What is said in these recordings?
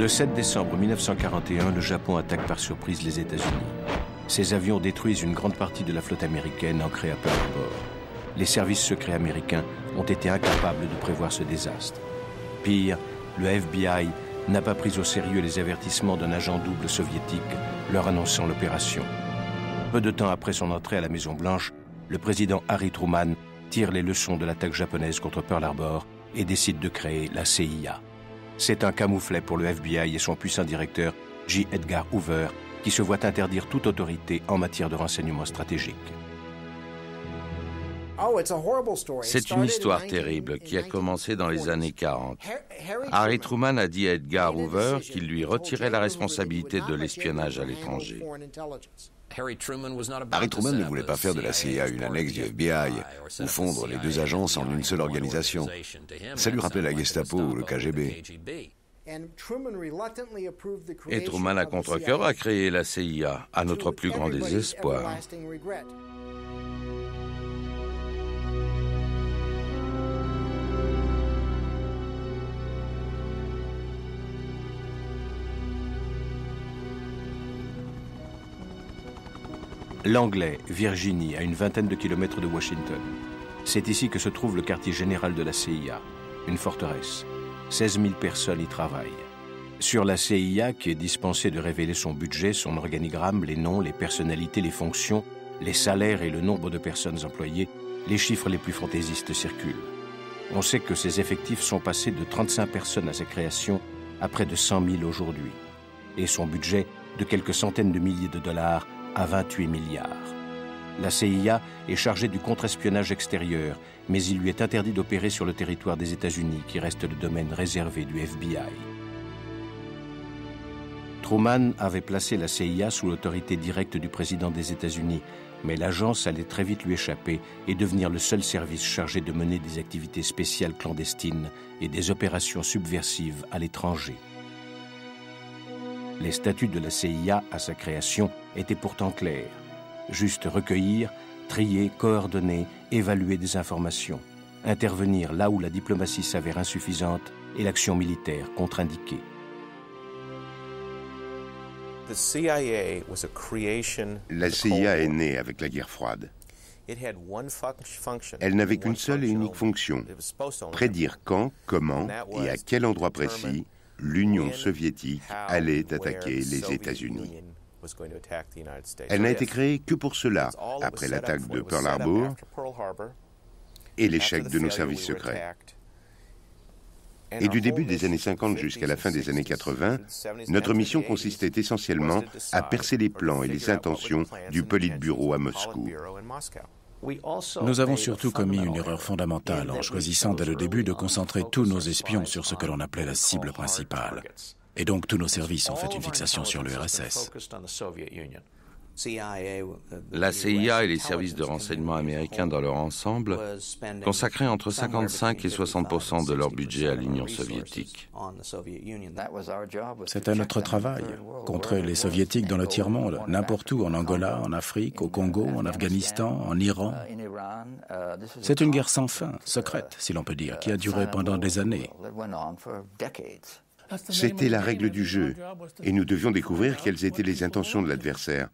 Le 7 décembre 1941, le Japon attaque par surprise les États-Unis. Ces avions détruisent une grande partie de la flotte américaine ancrée à Pearl Harbor. Les services secrets américains ont été incapables de prévoir ce désastre. Pire, le FBI n'a pas pris au sérieux les avertissements d'un agent double soviétique leur annonçant l'opération. Peu de temps après son entrée à la Maison-Blanche, le président Harry Truman tire les leçons de l'attaque japonaise contre Pearl Harbor et décide de créer la CIA. C'est un camouflet pour le FBI et son puissant directeur, J. Edgar Hoover, qui se voit interdire toute autorité en matière de renseignement stratégique. C'est une histoire terrible qui a commencé dans les années 40. Harry Truman a dit à Edgar Hoover qu'il lui retirait la responsabilité de l'espionnage à l'étranger. Harry Truman ne voulait pas faire de la CIA une annexe du FBI ou fondre les deux agences en une seule organisation. Ça lui rappelait la Gestapo ou le KGB. Et Truman, à contre-cœur, a créé la CIA, à notre plus grand désespoir. Langley, Virginie, à une vingtaine de kilomètres de Washington. C'est ici que se trouve le quartier général de la CIA, une forteresse. 16 000 personnes y travaillent. Sur la CIA, qui est dispensée de révéler son budget, son organigramme, les noms, les personnalités, les fonctions, les salaires et le nombre de personnes employées, les chiffres les plus fantaisistes circulent. On sait que ses effectifs sont passés de 35 personnes à sa création à près de 100 000 aujourd'hui. Et son budget de quelques centaines de milliers de dollars à 28 milliards. La CIA est chargée du contre-espionnage extérieur, mais il lui est interdit d'opérer sur le territoire des États-Unis, qui reste le domaine réservé du FBI. Truman avait placé la CIA sous l'autorité directe du président des États-Unis, mais l'agence allait très vite lui échapper et devenir le seul service chargé de mener des activités spéciales clandestines et des opérations subversives à l'étranger. Les statuts de la CIA à sa création étaient pourtant clairs. Juste recueillir, trier, coordonner, évaluer des informations. Intervenir là où la diplomatie s'avère insuffisante et l'action militaire contre-indiquée. La CIA est née avec la guerre froide. Elle n'avait qu'une seule et unique fonction, prédire quand, comment et à quel endroit précis l'Union soviétique allait attaquer les États-Unis. Elle n'a été créée que pour cela, après l'attaque de Pearl Harbor et l'échec de nos services secrets. Et du début des années 50 jusqu'à la fin des années 80, notre mission consistait essentiellement à percer les plans et les intentions du Politburo à Moscou. Nous avons surtout commis une erreur fondamentale en choisissant dès le début de concentrer tous nos espions sur ce que l'on appelait la cible principale. Et donc tous nos services ont fait une fixation sur l'URSS. La CIA et les services de renseignement américains dans leur ensemble consacraient entre 55 et 60% de leur budget à l'Union soviétique. C'était notre travail, contrer les soviétiques dans le tiers-monde, n'importe où, en Angola, en Afrique, au Congo, en Afghanistan, en Iran. C'est une guerre sans fin, secrète, si l'on peut dire, qui a duré pendant des années. C'était la règle du jeu, et nous devions découvrir quelles étaient les intentions de l'adversaire.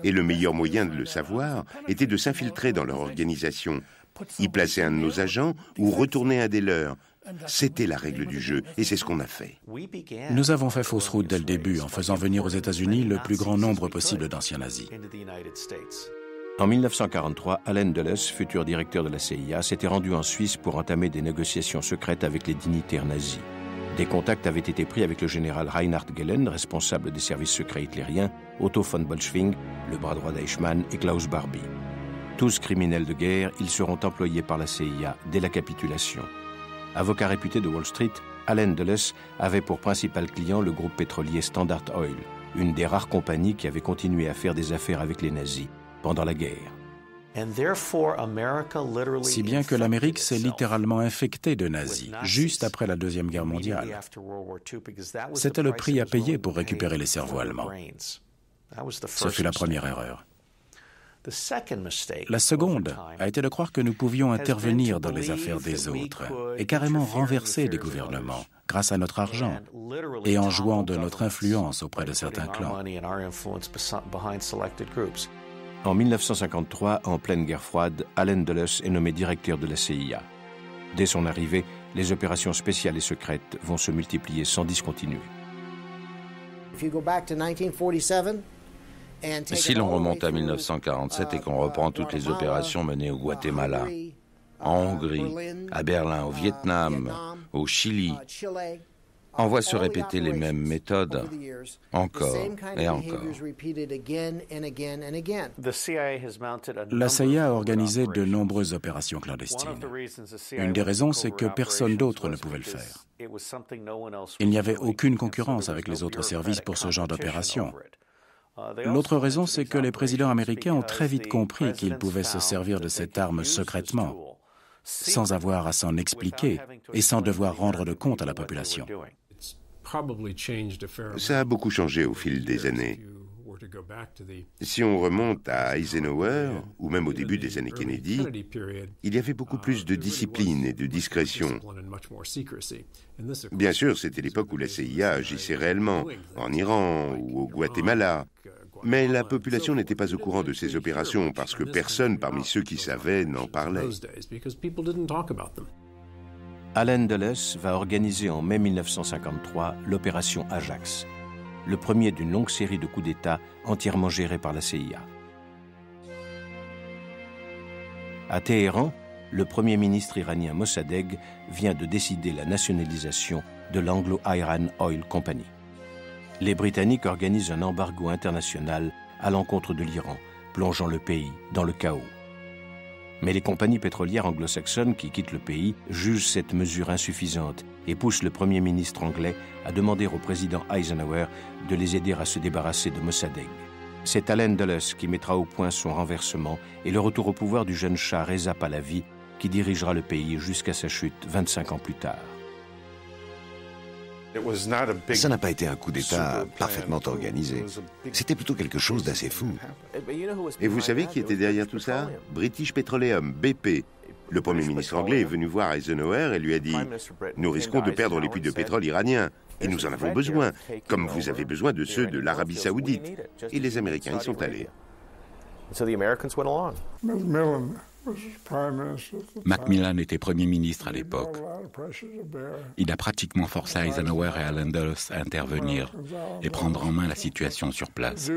Et le meilleur moyen de le savoir était de s'infiltrer dans leur organisation, y placer un de nos agents ou retourner un des leurs. C'était la règle du jeu, et c'est ce qu'on a fait. Nous avons fait fausse route dès le début en faisant venir aux États-Unis le plus grand nombre possible d'anciens nazis. En 1943, Allen Dulles, futur directeur de la CIA, s'était rendu en Suisse pour entamer des négociations secrètes avec les dignitaires nazis. Des contacts avaient été pris avec le général Reinhard Gehlen, responsable des services secrets hitlériens, Otto von Bolschwing, le bras droit d'Eichmann, et Klaus Barbie. Tous criminels de guerre, ils seront employés par la CIA dès la capitulation. Avocat réputé de Wall Street, Allen Dulles avait pour principal client le groupe pétrolier Standard Oil, une des rares compagnies qui avait continué à faire des affaires avec les nazis pendant la guerre. Si bien que l'Amérique s'est littéralement infectée de nazis, juste après la Deuxième Guerre mondiale. C'était le prix à payer pour récupérer les cerveaux allemands. Ce fut la première erreur. La seconde a été de croire que nous pouvions intervenir dans les affaires des autres et carrément renverser des gouvernements, grâce à notre argent et en jouant de notre influence auprès de certains clans. En 1953, en pleine guerre froide, Allen Dulles est nommé directeur de la CIA. Dès son arrivée, les opérations spéciales et secrètes vont se multiplier sans discontinuer. Si l'on remonte à 1947 et qu'on reprend toutes les opérations menées au Guatemala, en Hongrie, à Berlin, au Vietnam, au Chili, on voit se répéter les mêmes méthodes encore et encore. La CIA a organisé de nombreuses opérations clandestines. Une des raisons, c'est que personne d'autre ne pouvait le faire. Il n'y avait aucune concurrence avec les autres services pour ce genre d'opération. L'autre raison, c'est que les présidents américains ont très vite compris qu'ils pouvaient se servir de cette arme secrètement, sans avoir à s'en expliquer et sans devoir rendre de compte à la population. Ça a beaucoup changé au fil des années. Si on remonte à Eisenhower, ou même au début des années Kennedy, il y avait beaucoup plus de discipline et de discrétion. Bien sûr, c'était l'époque où la CIA agissait réellement, en Iran ou au Guatemala. Mais la population n'était pas au courant de ces opérations parce que personne parmi ceux qui savaient n'en parlait. Allen Dulles va organiser en mai 1953 l'opération Ajax, le premier d'une longue série de coups d'État entièrement gérés par la CIA. À Téhéran, le premier ministre iranien Mossadegh vient de décider la nationalisation de l'Anglo-Iran Oil Company. Les Britanniques organisent un embargo international à l'encontre de l'Iran, plongeant le pays dans le chaos. Mais les compagnies pétrolières anglo-saxonnes qui quittent le pays jugent cette mesure insuffisante et poussent le Premier ministre anglais à demander au président Eisenhower de les aider à se débarrasser de Mossadegh. C'est Allen Dulles qui mettra au point son renversement et le retour au pouvoir du jeune Shah Reza Pahlavi qui dirigera le pays jusqu'à sa chute 25 ans plus tard. Ça n'a pas été un coup d'État parfaitement organisé. C'était plutôt quelque chose d'assez fou. Et vous savez qui était derrière tout ça? British Petroleum, BP. Le Premier ministre anglais est venu voir Eisenhower et lui a dit « Nous risquons de perdre les puits de pétrole iraniens, et nous en avons besoin, comme vous avez besoin de ceux de l'Arabie Saoudite. » Et les Américains y sont allés. Macmillan était Premier ministre à l'époque. Il a pratiquement forcé Eisenhower et Allen Dulles à intervenir et prendre en main la situation sur place.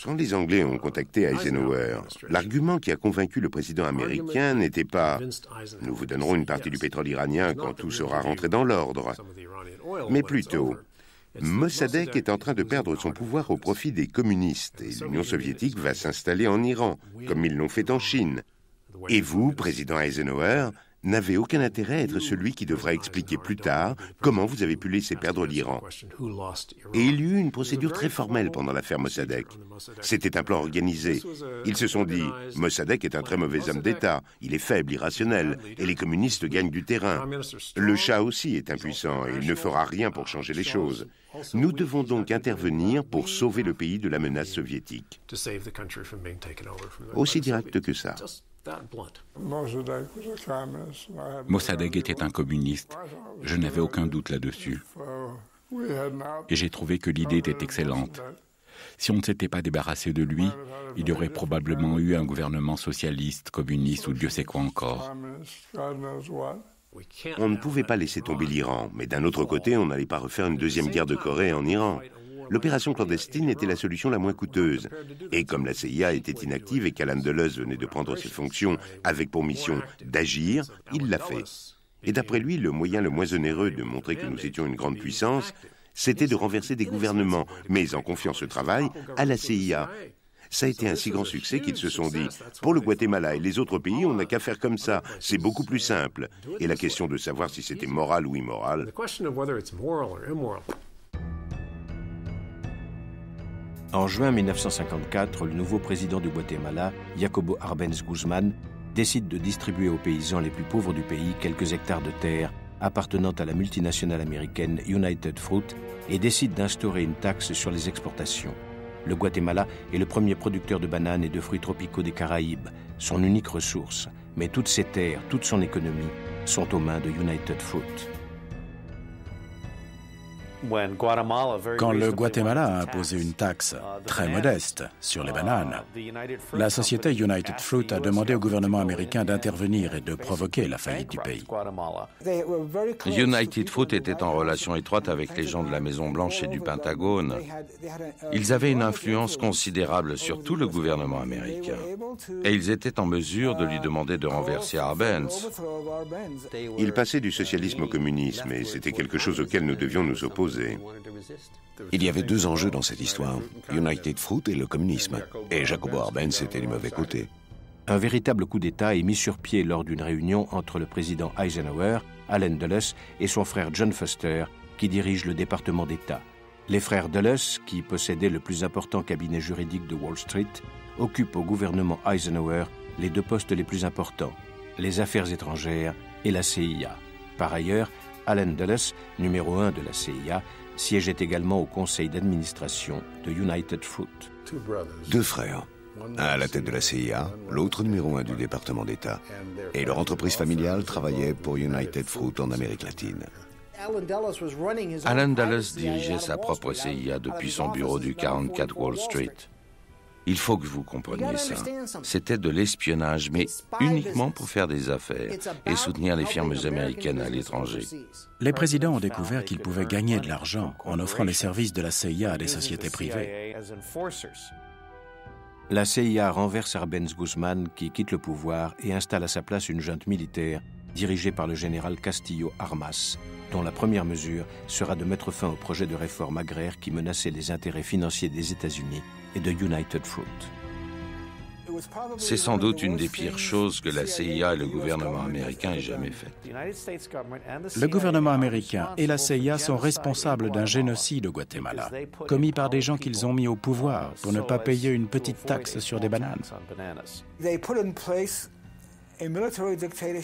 Quand les Anglais ont contacté Eisenhower, l'argument qui a convaincu le président américain n'était pas « Nous vous donnerons une partie du pétrole iranien quand tout sera rentré dans l'ordre », mais plutôt Mossadegh est en train de perdre son pouvoir au profit des communistes et l'Union soviétique va s'installer en Iran, comme ils l'ont fait en Chine. Et vous, président Eisenhower, n'avez aucun intérêt à être celui qui devra expliquer plus tard comment vous avez pu laisser perdre l'Iran. Et il y eut une procédure très formelle pendant l'affaire Mossadegh. C'était un plan organisé. Ils se sont dit, Mossadegh est un très mauvais homme d'État, il est faible, irrationnel, et les communistes gagnent du terrain. Le Shah aussi est impuissant et il ne fera rien pour changer les choses. Nous devons donc intervenir pour sauver le pays de la menace soviétique. Aussi direct que ça. Mossadegh était un communiste. Je n'avais aucun doute là-dessus. Et j'ai trouvé que l'idée était excellente. Si on ne s'était pas débarrassé de lui, il y aurait probablement eu un gouvernement socialiste, communiste ou Dieu sait quoi encore. On ne pouvait pas laisser tomber l'Iran, mais d'un autre côté, on n'allait pas refaire une deuxième guerre de Corée en Iran. L'opération clandestine était la solution la moins coûteuse. Et comme la CIA était inactive et qu'Allen Dulles venait de prendre ses fonctions avec pour mission d'agir, il l'a fait. Et d'après lui, le moyen le moins onéreux de montrer que nous étions une grande puissance, c'était de renverser des gouvernements, mais en confiant ce travail à la CIA. Ça a été un si grand succès qu'ils se sont dit « Pour le Guatemala et les autres pays, on n'a qu'à faire comme ça, c'est beaucoup plus simple. » Et la question de savoir si c'était moral ou immoral... En juin 1954, le nouveau président du Guatemala, Jacobo Arbenz Guzman, décide de distribuer aux paysans les plus pauvres du pays quelques hectares de terre appartenant à la multinationale américaine United Fruit et décide d'instaurer une taxe sur les exportations. Le Guatemala est le premier producteur de bananes et de fruits tropicaux des Caraïbes, son unique ressource, Mais toutes ses terres, toute son économie sont aux mains de United Fruit. Quand le Guatemala a imposé une taxe très modeste sur les bananes, la société United Fruit a demandé au gouvernement américain d'intervenir et de provoquer la faillite du pays. United Fruit était en relation étroite avec les gens de la Maison-Blanche et du Pentagone. Ils avaient une influence considérable sur tout le gouvernement américain. Et ils étaient en mesure de lui demander de renverser Arbenz. Il passait du socialisme au communisme et c'était quelque chose auquel nous devions nous opposer. Il y avait deux enjeux dans cette histoire, United Fruit et le communisme. Et Jacobo Arbenz était du mauvais côté. Un véritable coup d'État est mis sur pied lors d'une réunion entre le président Eisenhower, Allen Dulles et son frère John Foster, qui dirige le département d'État. Les frères Dulles, qui possédaient le plus important cabinet juridique de Wall Street, occupent au gouvernement Eisenhower les deux postes les plus importants, les affaires étrangères et la CIA. Par ailleurs, Allen Dulles, numéro 1 de la CIA, siégeait également au conseil d'administration de United Fruit. Deux frères, un à la tête de la CIA, l'autre numéro 1 du département d'État. Et leur entreprise familiale travaillait pour United Fruit en Amérique latine. Allen Dulles dirigeait sa propre CIA depuis son bureau du 44 Wall Street. Il faut que vous compreniez ça. C'était de l'espionnage, mais uniquement pour faire des affaires et soutenir les firmes américaines à l'étranger. Les présidents ont découvert qu'ils pouvaient gagner de l'argent en offrant les services de la CIA à des sociétés privées. La CIA renverse Arbenz Guzman, qui quitte le pouvoir et installe à sa place une junte militaire dirigée par le général Castillo Armas, dont la première mesure sera de mettre fin au projet de réforme agraire qui menaçait les intérêts financiers des États-Unis et de United Fruit. C'est sans doute une des pires choses que la CIA et le gouvernement américain aient jamais faites. Le gouvernement américain et la CIA sont responsables d'un génocide au Guatemala, commis par des gens qu'ils ont mis au pouvoir pour ne pas payer une petite taxe sur des bananes.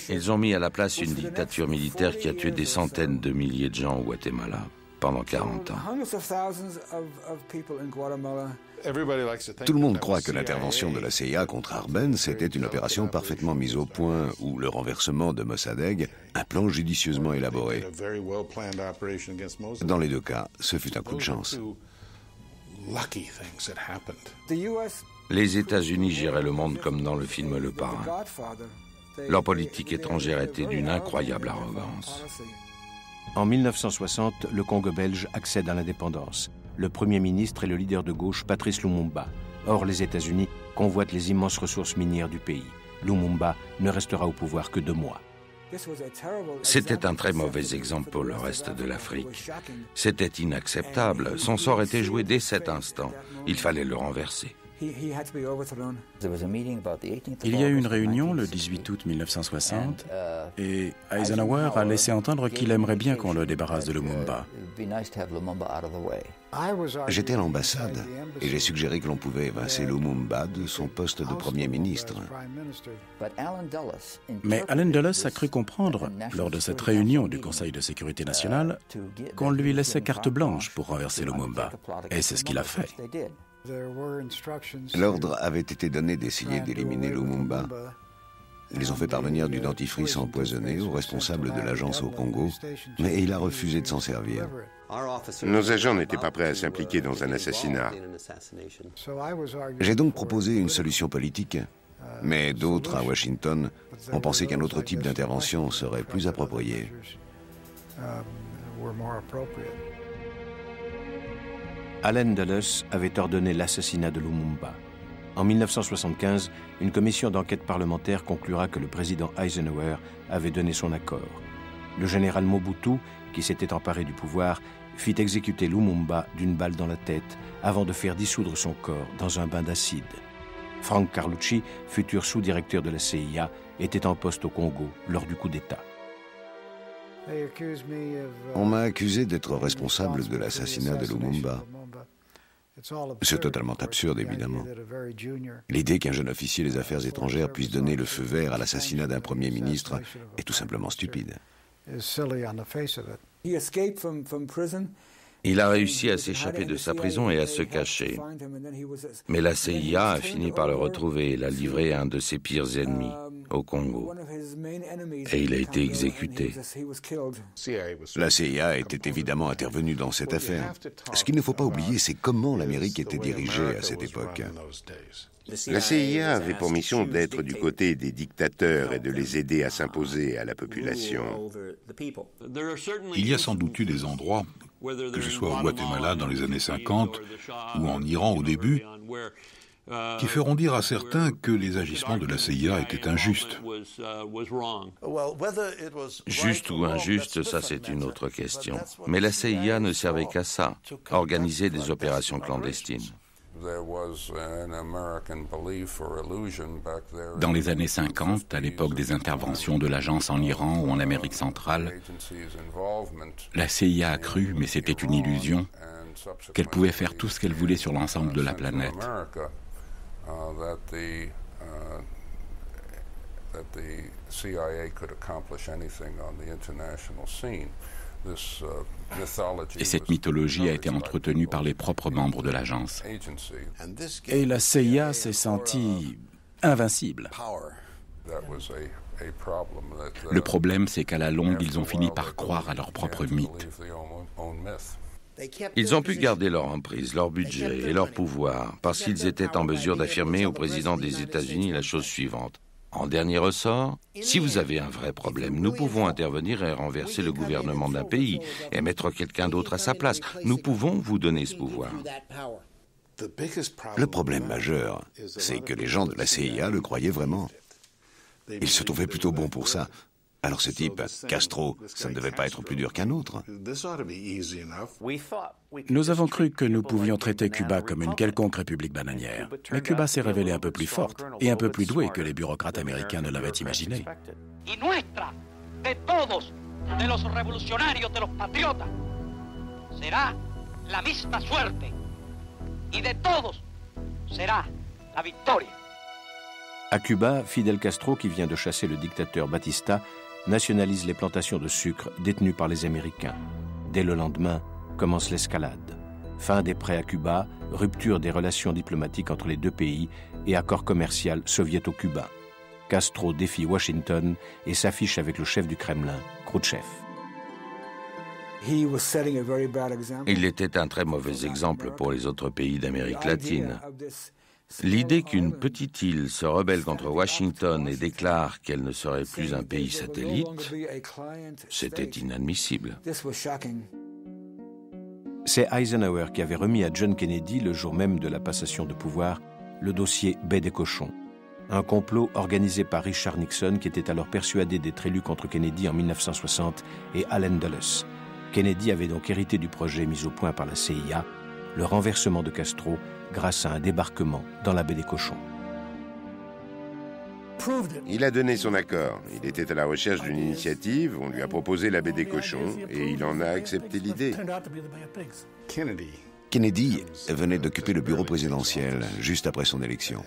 Ils ont mis à la place une dictature militaire qui a tué des centaines de milliers de gens au Guatemala pendant 40 ans. Tout le monde croit que l'intervention de la CIA contre Arbenz était une opération parfaitement mise au point ou le renversement de Mossadegh, un plan judicieusement élaboré. Dans les deux cas, ce fut un coup de chance. Les États-Unis géraient le monde comme dans le film Le Parrain. Leur politique étrangère était d'une incroyable arrogance. En 1960, le Congo belge accède à l'indépendance. Le Premier ministre est le leader de gauche Patrice Lumumba. Or, les États-Unis convoitent les immenses ressources minières du pays. Lumumba ne restera au pouvoir que 2 mois. C'était un très mauvais exemple pour le reste de l'Afrique. C'était inacceptable. Son sort était joué dès cet instant. Il fallait le renverser. Il y a eu une réunion le 18 août 1960 et Eisenhower a laissé entendre qu'il aimerait bien qu'on le débarrasse de Lumumba. J'étais à l'ambassade et j'ai suggéré que l'on pouvait évincer Lumumba de son poste de Premier ministre. Mais Allen Dulles a cru comprendre, lors de cette réunion du Conseil de sécurité nationale, qu'on lui laissait carte blanche pour renverser Lumumba. Et c'est ce qu'il a fait. L'ordre avait été donné d'essayer d'éliminer Lumumba. Ils ont fait parvenir du dentifrice empoisonné au responsable de l'agence au Congo, mais il a refusé de s'en servir. Nos agents n'étaient pas prêts à s'impliquer dans un assassinat. J'ai donc proposé une solution politique, mais d'autres à Washington ont pensé qu'un autre type d'intervention serait plus approprié. Allen Dulles avait ordonné l'assassinat de Lumumba. En 1975, une commission d'enquête parlementaire conclura que le président Eisenhower avait donné son accord. Le général Mobutu, qui s'était emparé du pouvoir, fit exécuter Lumumba d'une balle dans la tête avant de faire dissoudre son corps dans un bain d'acide. Frank Carlucci, futur sous-directeur de la CIA, était en poste au Congo lors du coup d'État. On m'a accusé d'être responsable de l'assassinat de Lumumba. C'est totalement absurde, évidemment. L'idée qu'un jeune officier des affaires étrangères puisse donner le feu vert à l'assassinat d'un Premier ministre est tout simplement stupide. Il a réussi à s'échapper de sa prison et à se cacher. Mais la CIA a fini par le retrouver et l'a livré à un de ses pires ennemis, au Congo. Et il a été exécuté. La CIA était évidemment intervenue dans cette affaire. Ce qu'il ne faut pas oublier, c'est comment l'Amérique était dirigée à cette époque. La CIA avait pour mission d'être du côté des dictateurs et de les aider à s'imposer à la population. Il y a sans doute eu des endroits, que ce soit au Guatemala dans les années 50 ou en Iran au début, qui feront dire à certains que les agissements de la CIA étaient injustes. Juste ou injuste, ça c'est une autre question. Mais la CIA ne servait qu'à ça, organiser des opérations clandestines. Dans les années 50, à l'époque des interventions de l'agence en Iran ou en Amérique centrale, la CIA a cru, mais c'était une illusion, qu'elle pouvait faire tout ce qu'elle voulait sur l'ensemble de la planète. Et cette mythologie a été entretenue par les propres membres de l'agence. Et la CIA s'est sentie invincible. Le problème, c'est qu'à la longue, ils ont fini par croire à leur propre mythe. Ils ont pu garder leur emprise, leur budget et leur pouvoir parce qu'ils étaient en mesure d'affirmer au président des États-Unis la chose suivante. En dernier ressort, si vous avez un vrai problème, nous pouvons intervenir et renverser le gouvernement d'un pays et mettre quelqu'un d'autre à sa place. Nous pouvons vous donner ce pouvoir. Le problème majeur, c'est que les gens de la CIA le croyaient vraiment. Ils se trouvaient plutôt bons pour ça. Alors ce type, Castro, ça ne devait pas être plus dur qu'un autre. Nous avons cru que nous pouvions traiter Cuba comme une quelconque république bananière. Mais Cuba s'est révélée un peu plus forte et un peu plus douée que les bureaucrates américains ne l'avaient imaginé. Y nuestra, de todos, de los revolucionarios, de los patriotas, será la misma suerte. Y de todos será la victoria. À Cuba, Fidel Castro, qui vient de chasser le dictateur Batista, nationalise les plantations de sucre détenues par les Américains. Dès le lendemain, commence l'escalade. Fin des prêts à Cuba, rupture des relations diplomatiques entre les deux pays et accord commercial soviéto-cubain. Castro défie Washington et s'affiche avec le chef du Kremlin, Khrouchtchev. Il était un très mauvais exemple pour les autres pays d'Amérique latine. L'idée qu'une petite île se rebelle contre Washington et déclare qu'elle ne serait plus un pays satellite, c'était inadmissible. C'est Eisenhower qui avait remis à John Kennedy, le jour même de la passation de pouvoir, le dossier Baie des Cochons. Un complot organisé par Richard Nixon, qui était alors persuadé d'être élu contre Kennedy en 1960, et Allen Dulles. Kennedy avait donc hérité du projet mis au point par la CIA, le renversement de Castro grâce à un débarquement dans la baie des Cochons. Il a donné son accord. Il était à la recherche d'une initiative, on lui a proposé la baie des Cochons et il en a accepté l'idée. Kennedy venait d'occuper le bureau présidentiel juste après son élection.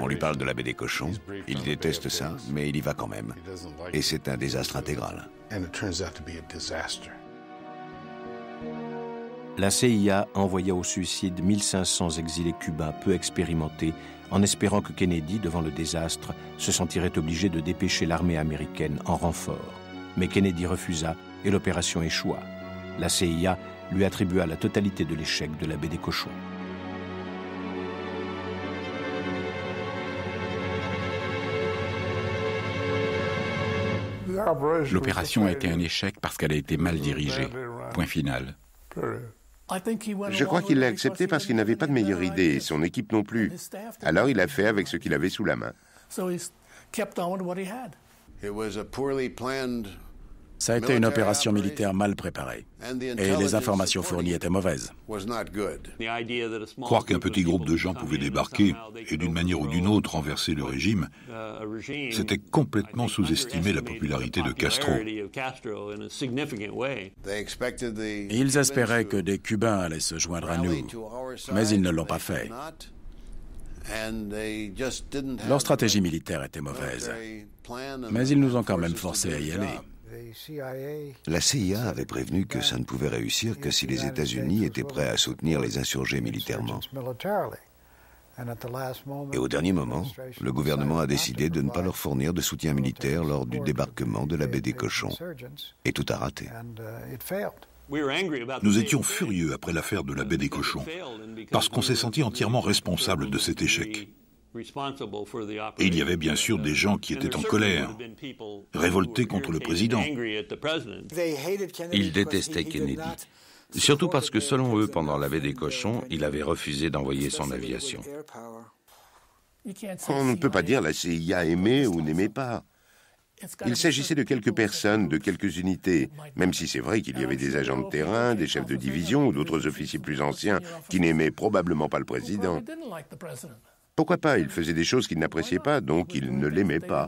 On lui parle de la baie des Cochons, il déteste ça, mais il y va quand même. Et c'est un désastre intégral. La CIA envoya au suicide 1500 exilés cubains peu expérimentés, en espérant que Kennedy, devant le désastre, se sentirait obligé de dépêcher l'armée américaine en renfort. Mais Kennedy refusa et l'opération échoua. La CIA lui attribua la totalité de l'échec de la baie des Cochons. L'opération a été un échec parce qu'elle a été mal dirigée. Point final. Je crois qu'il l'a accepté parce qu'il n'avait pas de meilleure idée, et son équipe non plus. Alors il a fait avec ce qu'il avait sous la main. Ça a été une opération militaire mal préparée. Et les informations fournies étaient mauvaises. Croire qu'un petit groupe de gens pouvait débarquer et d'une manière ou d'une autre renverser le régime, c'était complètement sous-estimer la popularité de Castro. Ils espéraient que des Cubains allaient se joindre à nous, mais ils ne l'ont pas fait. Leur stratégie militaire était mauvaise, mais ils nous ont quand même forcés à y aller. La CIA avait prévenu que ça ne pouvait réussir que si les États-Unis étaient prêts à soutenir les insurgés militairement. Et au dernier moment, le gouvernement a décidé de ne pas leur fournir de soutien militaire lors du débarquement de la baie des Cochons. Et tout a raté. Nous étions furieux après l'affaire de la baie des Cochons, parce qu'on s'est senti entièrement responsable de cet échec. Et il y avait bien sûr des gens qui étaient en colère, révoltés contre le président. Ils détestaient Kennedy. Surtout parce que, selon eux, pendant la baie des Cochons, il avait refusé d'envoyer son aviation. On ne peut pas dire la CIA aimait ou n'aimait pas. Il s'agissait de quelques personnes, de quelques unités, même si c'est vrai qu'il y avait des agents de terrain, des chefs de division ou d'autres officiers plus anciens qui n'aimaient probablement pas le président. Pourquoi pas? Il faisait des choses qu'ils n'appréciaient pas, donc ils ne l'aimaient pas.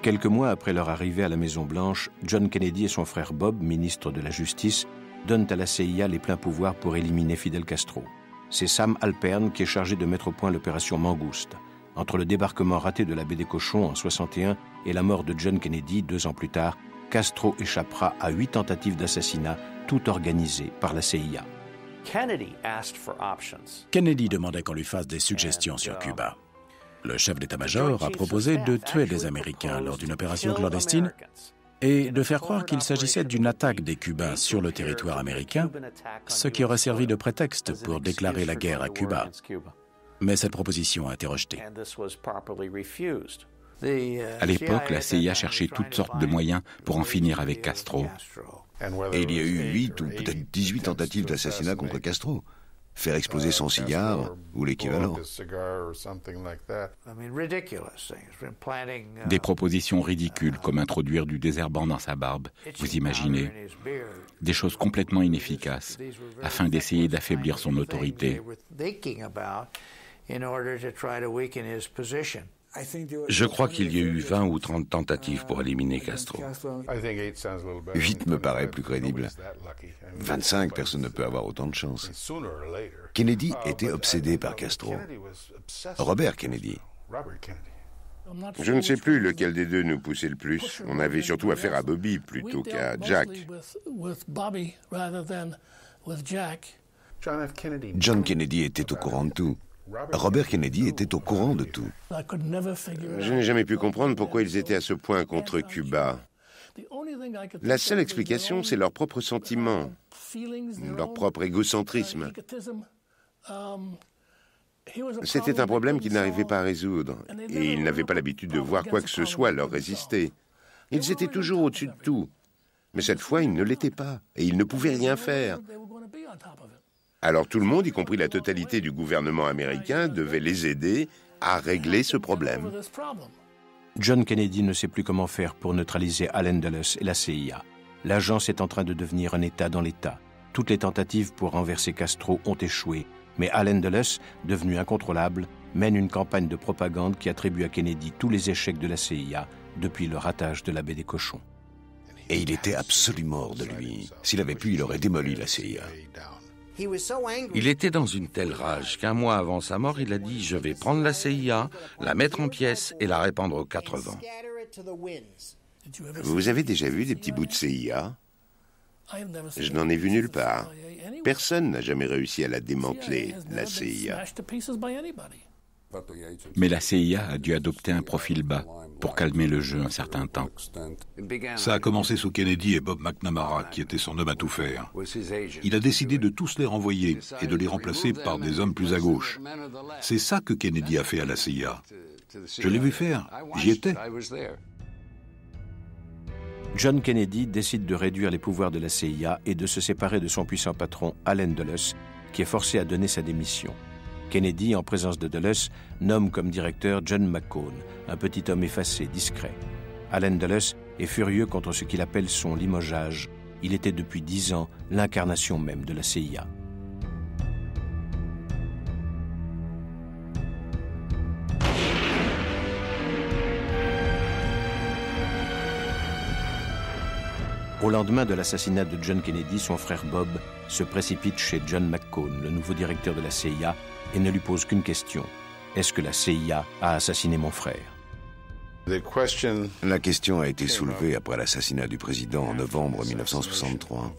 Quelques mois après leur arrivée à la Maison-Blanche, John Kennedy et son frère Bob, ministre de la Justice, donnent à la CIA les pleins pouvoirs pour éliminer Fidel Castro. C'est Sam Alpern qui est chargé de mettre au point l'opération Mangouste. Entre le débarquement raté de la baie des Cochons en 1961 et la mort de John Kennedy 2 ans plus tard, Castro échappera à 8 tentatives d'assassinat, toutes organisées par la CIA. Kennedy demandait qu'on lui fasse des suggestions sur Cuba. Le chef d'état-major a proposé de tuer des Américains lors d'une opération clandestine et de faire croire qu'il s'agissait d'une attaque des Cubains sur le territoire américain, ce qui aurait servi de prétexte pour déclarer la guerre à Cuba. Mais cette proposition a été rejetée. À l'époque, la CIA cherchait toutes sortes de moyens pour en finir avec Castro. Et il y a eu 8 ou peut-être 18 tentatives d'assassinat contre Castro. Faire exploser son cigare ou l'équivalent. Des propositions ridicules comme introduire du désherbant dans sa barbe, vous imaginez. Des choses complètement inefficaces afin d'essayer d'affaiblir son autorité. Je crois qu'il y a eu 20 ou 30 tentatives pour éliminer Castro. 8 me paraît plus crédible. 25, personne ne peut avoir autant de chance. Kennedy était obsédé par Castro. Robert Kennedy. Je ne sais plus lequel des deux nous poussait le plus. On avait surtout affaire à Bobby plutôt qu'à Jack. John Kennedy était au courant de tout. Robert Kennedy était au courant de tout. Je n'ai jamais pu comprendre pourquoi ils étaient à ce point contre Cuba. La seule explication, c'est leur propre sentiment, leur propre égocentrisme. C'était un problème qu'ils n'arrivaient pas à résoudre, et ils n'avaient pas l'habitude de voir quoi que ce soit leur résister. Ils étaient toujours au-dessus de tout, mais cette fois, ils ne l'étaient pas, et ils ne pouvaient rien faire. Alors tout le monde, y compris la totalité du gouvernement américain, devait les aider à régler ce problème. John Kennedy ne sait plus comment faire pour neutraliser Allen Dulles et la CIA. L'agence est en train de devenir un État dans l'État. Toutes les tentatives pour renverser Castro ont échoué, mais Allen Dulles, devenu incontrôlable, mène une campagne de propagande qui attribue à Kennedy tous les échecs de la CIA depuis le ratage de la baie des Cochons. Et il était absolument hors de lui. S'il avait pu, il aurait démoli la CIA. Il était dans une telle rage qu'un mois avant sa mort, il a dit « Je vais prendre la CIA, la mettre en pièces et la répandre aux 4 vents. » Vous avez déjà vu des petits bouts de CIA? Je n'en ai vu nulle part. Personne n'a jamais réussi à la démanteler, la CIA. Mais la CIA a dû adopter un profil bas pour calmer le jeu un certain temps. Ça a commencé sous Kennedy et Bob McNamara, qui était son homme à tout faire. Il a décidé de tous les renvoyer et de les remplacer par des hommes plus à gauche. C'est ça que Kennedy a fait à la CIA. Je l'ai vu faire, j'y étais. John Kennedy décide de réduire les pouvoirs de la CIA et de se séparer de son puissant patron Allen Dulles, qui est forcé à donner sa démission. Kennedy, en présence de Dulles, nomme comme directeur John McCone, un petit homme effacé, discret. Allen Dulles est furieux contre ce qu'il appelle son limogeage. Il était depuis 10 ans l'incarnation même de la CIA. Au lendemain de l'assassinat de John Kennedy, son frère Bob se précipite chez John McCone, le nouveau directeur de la CIA, et ne lui pose qu'une question. Est-ce que la CIA a assassiné mon frère? La question a été soulevée après l'assassinat du président en novembre 1963.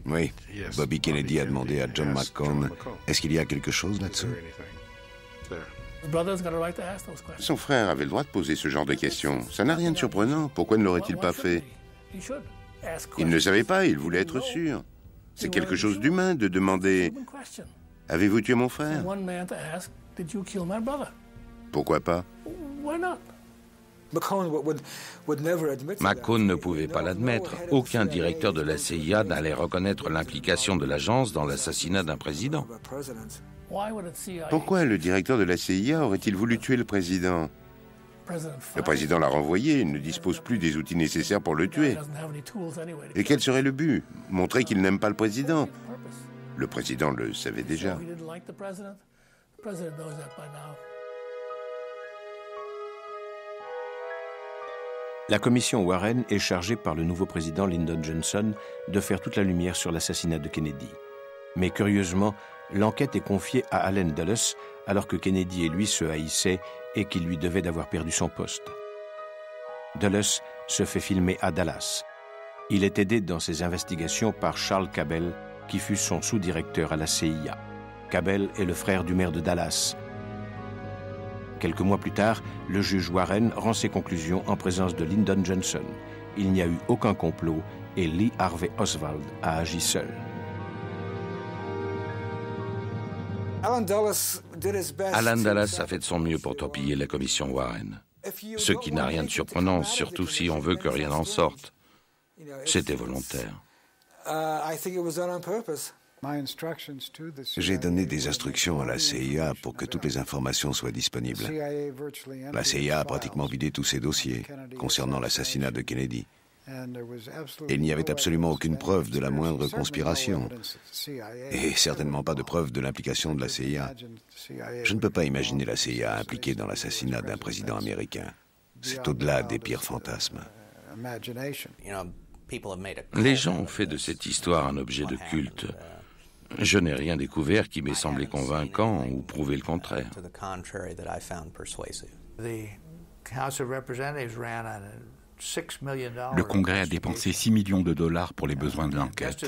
Oui, Bobby Kennedy a demandé à John McCone, est-ce qu'il y a quelque chose là-dessous? Son frère avait le droit de poser ce genre de questions. Ça n'a rien de surprenant. Pourquoi ne l'aurait-il pas fait? Il ne savait pas, il voulait être sûr. C'est quelque chose d'humain de demander « Avez-vous tué mon frère ?» Pourquoi pas? McCone ne pouvait pas l'admettre. Aucun directeur de la CIA n'allait reconnaître l'implication de l'agence dans l'assassinat d'un président. Pourquoi le directeur de la CIA aurait-il voulu tuer le président? Le président l'a renvoyé, il ne dispose plus des outils nécessaires pour le tuer. Et quel serait le but? Montrer qu'il n'aime pas le président. Le président le savait déjà. La commission Warren est chargée par le nouveau président Lyndon Johnson de faire toute la lumière sur l'assassinat de Kennedy. Mais curieusement, l'enquête est confiée à Allen Dulles alors que Kennedy et lui se haïssaient et qu'il lui devait d'avoir perdu son poste. Dulles se fait filmer à Dallas. Il est aidé dans ses investigations par Charles Cabell, qui fut son sous-directeur à la CIA. Cabell est le frère du maire de Dallas. Quelques mois plus tard, le juge Warren rend ses conclusions en présence de Lyndon Johnson. Il n'y a eu aucun complot et Lee Harvey Oswald a agi seul. Alan Dulles a fait de son mieux pour torpiller la commission Warren. Ce qui n'a rien de surprenant, surtout si on veut que rien n'en sorte. C'était volontaire. J'ai donné des instructions à la CIA pour que toutes les informations soient disponibles. La CIA a pratiquement vidé tous ses dossiers concernant l'assassinat de Kennedy. Et il n'y avait absolument aucune preuve de la moindre conspiration. Et certainement pas de preuve de l'implication de la CIA. Je ne peux pas imaginer la CIA impliquée dans l'assassinat d'un président américain. C'est au-delà des pires fantasmes. Les gens ont fait de cette histoire un objet de culte. Je n'ai rien découvert qui m'ait semblé convaincant ou prouvé le contraire. Le Congrès a dépensé 6 millions de dollars pour les besoins de l'enquête.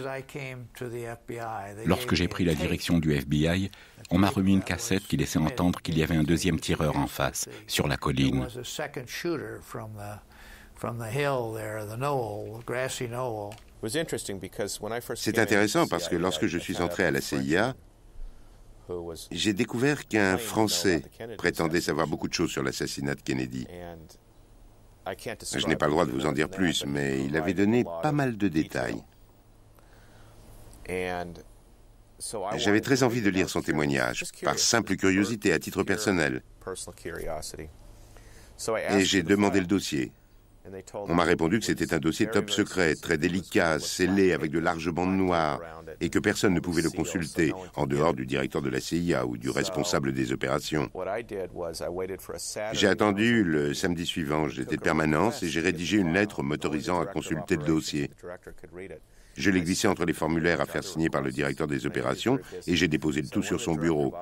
Lorsque j'ai pris la direction du FBI, on m'a remis une cassette qui laissait entendre qu'il y avait un deuxième tireur en face, sur la colline. C'est intéressant parce que lorsque je suis entré à la CIA, j'ai découvert qu'un Français prétendait savoir beaucoup de choses sur l'assassinat de Kennedy. Je n'ai pas le droit de vous en dire plus, mais il avait donné pas mal de détails. J'avais très envie de lire son témoignage, par simple curiosité, à titre personnel. Et j'ai demandé le dossier. On m'a répondu que c'était un dossier top secret, très délicat, scellé avec de larges bandes noires, et que personne ne pouvait le consulter, en dehors du directeur de la CIA ou du responsable des opérations. J'ai attendu le samedi suivant, j'étais de permanence, et j'ai rédigé une lettre m'autorisant à consulter le dossier. Je l'ai glissé entre les formulaires à faire signer par le directeur des opérations, et j'ai déposé le tout sur son bureau.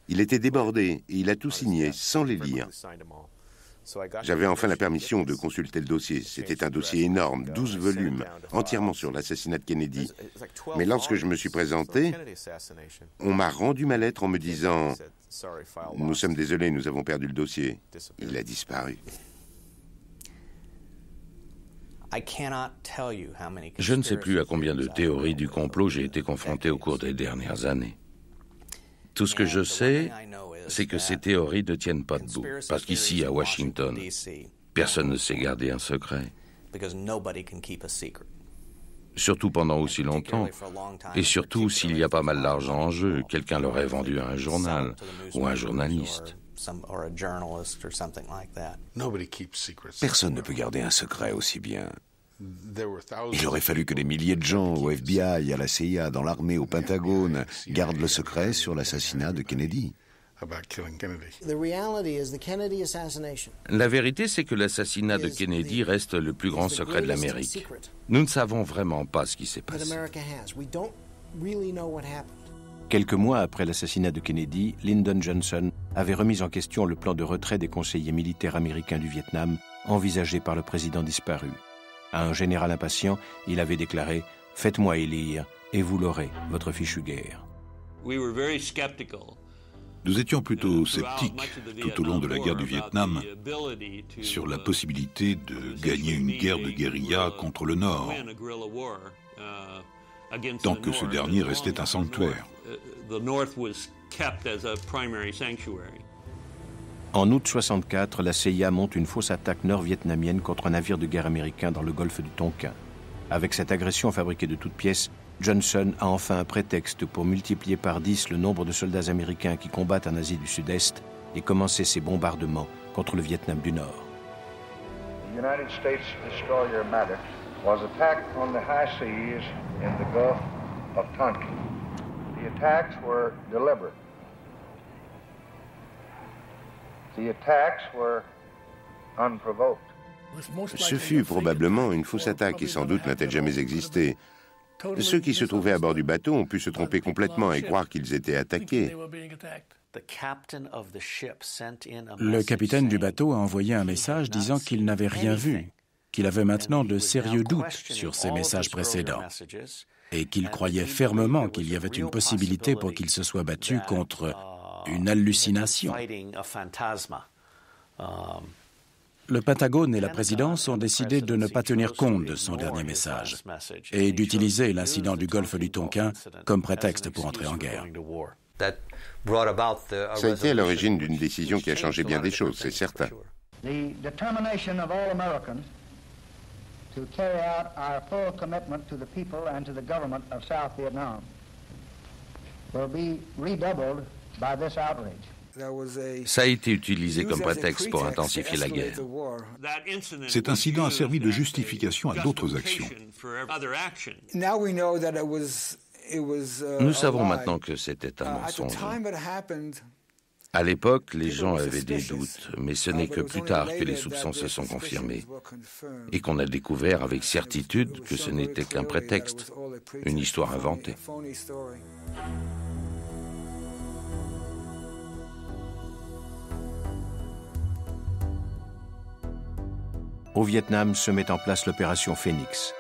Il était débordé, et il a tout signé, sans les lire. J'avais enfin la permission de consulter le dossier. C'était un dossier énorme, 12 volumes, entièrement sur l'assassinat de Kennedy. Mais lorsque je me suis présenté, on m'a rendu ma lettre en me disant « Nous sommes désolés, nous avons perdu le dossier. Il a disparu. » Je ne sais plus à combien de théories du complot j'ai été confronté au cours des dernières années. Tout ce que je sais, c'est que ces théories ne tiennent pas debout, parce qu'ici, à Washington, personne ne sait garder un secret. Surtout pendant aussi longtemps, et surtout s'il y a pas mal d'argent en jeu, quelqu'un l'aurait vendu à un journal ou à un journaliste. Personne ne peut garder un secret aussi bien. Il aurait fallu que des milliers de gens au FBI, à la CIA, dans l'armée, au Pentagone, gardent le secret sur l'assassinat de Kennedy. La vérité, c'est que l'assassinat de Kennedy reste le plus grand secret de l'Amérique. Nous ne savons vraiment pas ce qui s'est passé. Quelques mois après l'assassinat de Kennedy, Lyndon Johnson avait remis en question le plan de retrait des conseillers militaires américains du Vietnam envisagé par le président disparu. À un général impatient, il avait déclaré « Faites-moi élire et vous l'aurez, votre fichue guerre ». Nous étions plutôt sceptiques tout au long de la guerre du Vietnam sur la possibilité de gagner une guerre de guérilla contre le Nord, tant que ce dernier restait un sanctuaire. En août 1964, la CIA monte une fausse attaque nord-vietnamienne contre un navire de guerre américain dans le golfe du Tonkin. Avec cette agression fabriquée de toutes pièces, Johnson a enfin un prétexte pour multiplier par 10 le nombre de soldats américains qui combattent en Asie du Sud-Est et commencer ses bombardements contre le Vietnam du Nord. The United States destroyer Maddox was attacked on the high seas in the Gulf of Tonkin. The attacks were deliberate. The attacks were unprovoked. Ce fut probablement une fausse attaque et sans doute n'a-t-elle jamais existé. Ceux qui se trouvaient à bord du bateau ont pu se tromper complètement et croire qu'ils étaient attaqués. Le capitaine du bateau a envoyé un message disant qu'il n'avait rien vu, qu'il avait maintenant de sérieux doutes sur ses messages précédents et qu'il croyait fermement qu'il y avait une possibilité pour qu'il se soit battu contre une hallucination. Le Pentagone et la présidence ont décidé de ne pas tenir compte de son dernier message et d'utiliser l'incident du golfe du Tonkin comme prétexte pour entrer en guerre. Ça a été à l'origine d'une décision qui a changé bien des choses, c'est certain. The determination of all Americans to carry out our full commitment to the people and to the government of South Vietnam will be redoubled by this outrage. Ça a été utilisé comme prétexte pour intensifier la guerre. Cet incident a servi de justification à d'autres actions. Nous savons maintenant que c'était un mensonge. À l'époque, les gens avaient des doutes, mais ce n'est que plus tard que les soupçons se sont confirmés et qu'on a découvert avec certitude que ce n'était qu'un prétexte, une histoire inventée. Au Vietnam se met en place l'opération Phoenix.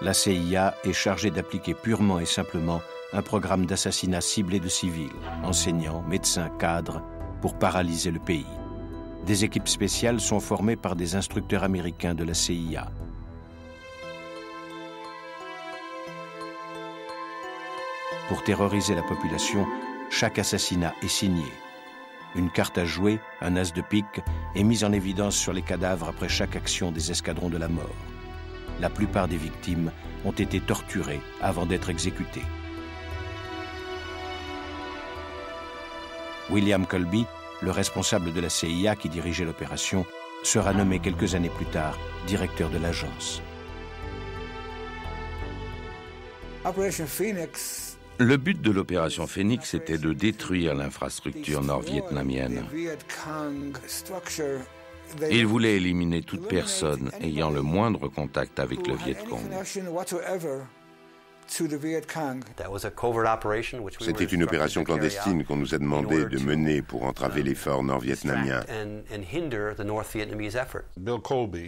La CIA est chargée d'appliquer purement et simplement un programme d'assassinat ciblé de civils, enseignants, médecins, cadres, pour paralyser le pays. Des équipes spéciales sont formées par des instructeurs américains de la CIA. Pour terroriser la population, chaque assassinat est signé. Une carte à jouer, un as de pique, est mise en évidence sur les cadavres après chaque action des escadrons de la mort. La plupart des victimes ont été torturées avant d'être exécutées. William Colby, le responsable de la CIA qui dirigeait l'opération, sera nommé quelques années plus tard directeur de l'agence. Le but de l'opération Phoenix était de détruire l'infrastructure nord-vietnamienne. Il voulait éliminer toute personne ayant le moindre contact avec le Viet Cong. C'était une opération clandestine qu'on nous a demandé de mener pour entraver l'effort nord-vietnamien.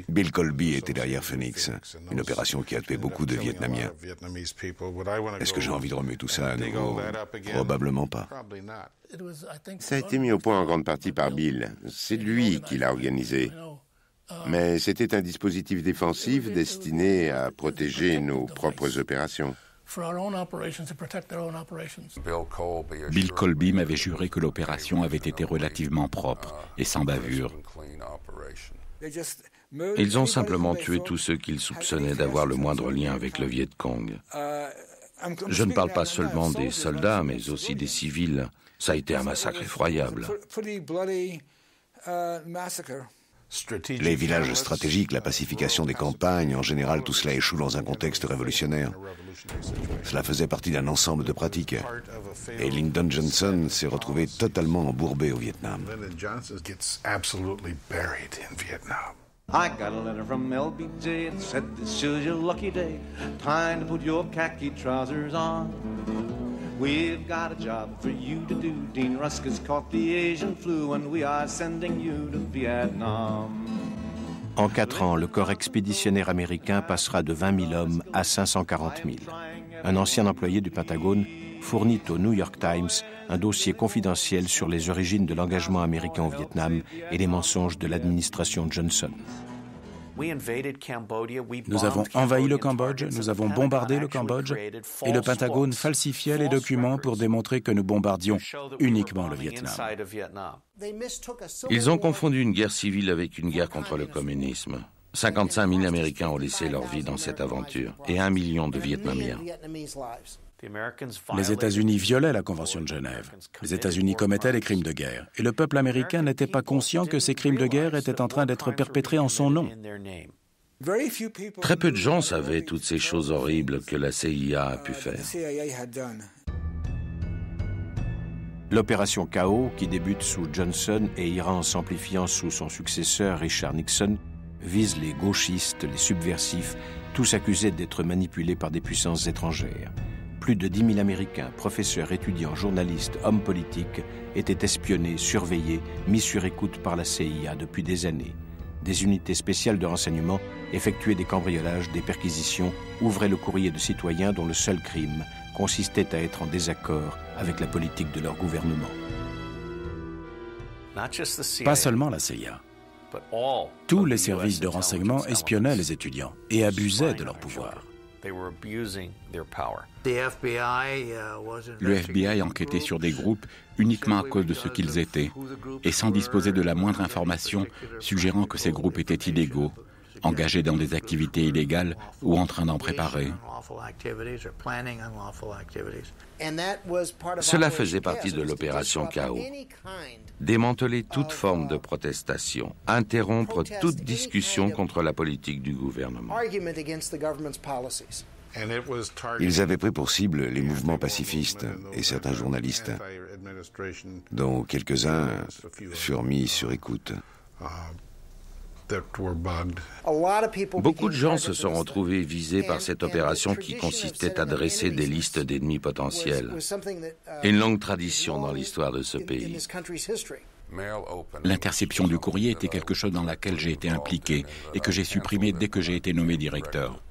Bill Colby était derrière Phoenix, une opération qui a tué beaucoup de Vietnamiens. Est-ce que j'ai envie de remuer tout ça à nouveau? Probablement pas. Ça a été mis au point en grande partie par Bill. C'est lui qui l'a organisé. Mais c'était un dispositif défensif destiné à protéger nos propres opérations. Bill Colby m'avait juré que l'opération avait été relativement propre et sans bavure. Ils ont simplement tué tous ceux qu'ils soupçonnaient d'avoir le moindre lien avec le Viet Cong. Je ne parle pas seulement des soldats, mais aussi des civils. Ça a été un massacre effroyable. Les villages stratégiques, la pacification des campagnes, en général, tout cela échoue dans un contexte révolutionnaire. Cela faisait partie d'un ensemble de pratiques. Et Lyndon Johnson s'est retrouvé totalement embourbé au Vietnam. I got a letter from LBJ. It said this is your lucky day. Time to put your khaki trousers on. We've got a job for you to do. Dean Rusk has caught the Asian flu and we are sending you to Vietnam. En 4 ans, le corps expéditionnaire américain passera de 20 000 hommes à 540 000. Un ancien employé du Pentagone fournit au New York Times un dossier confidentiel sur les origines de l'engagement américain au Vietnam et les mensonges de l'administration Johnson. Nous avons envahi le Cambodge, nous avons bombardé le Cambodge, et le Pentagone falsifiait les documents pour démontrer que nous bombardions uniquement le Vietnam. Ils ont confondu une guerre civile avec une guerre contre le communisme. 55 000 Américains ont laissé leur vie dans cette aventure, et 1 million de Vietnamiens. Les États-Unis violaient la Convention de Genève. Les États-Unis commettaient des crimes de guerre. Et le peuple américain n'était pas conscient que ces crimes de guerre étaient en train d'être perpétrés en son nom. Très peu de gens savaient toutes ces choses horribles que la CIA a pu faire. L'opération Chaos, qui débute sous Johnson et ira en s'amplifiant sous son successeur Richard Nixon, vise les gauchistes, les subversifs, tous accusés d'être manipulés par des puissances étrangères. Plus de 10 000 Américains, professeurs, étudiants, journalistes, hommes politiques, étaient espionnés, surveillés, mis sur écoute par la CIA depuis des années. Des unités spéciales de renseignement effectuaient des cambriolages, des perquisitions, ouvraient le courrier de citoyens dont le seul crime consistait à être en désaccord avec la politique de leur gouvernement. Pas seulement la CIA. Tous les services de renseignement espionnaient les étudiants et abusaient de leur pouvoir. Le FBI enquêtait sur des groupes uniquement à cause de ce qu'ils étaient et sans disposer de la moindre information suggérant que ces groupes étaient illégaux, engagés dans des activités illégales ou en train d'en préparer. Cela faisait partie de l'opération Chaos. Démanteler toute forme de protestation, interrompre toute discussion contre la politique du gouvernement. Ils avaient pris pour cible les mouvements pacifistes et certains journalistes, dont quelques-uns furent mis sur écoute. Beaucoup de gens se sont retrouvés visés par cette opération qui consistait à dresser des listes d'ennemis potentiels. Une longue tradition dans l'histoire de ce pays. L'interception du courrier était quelque chose dans laquelle j'ai été impliqué et que j'ai supprimé dès que j'ai été nommé directeur.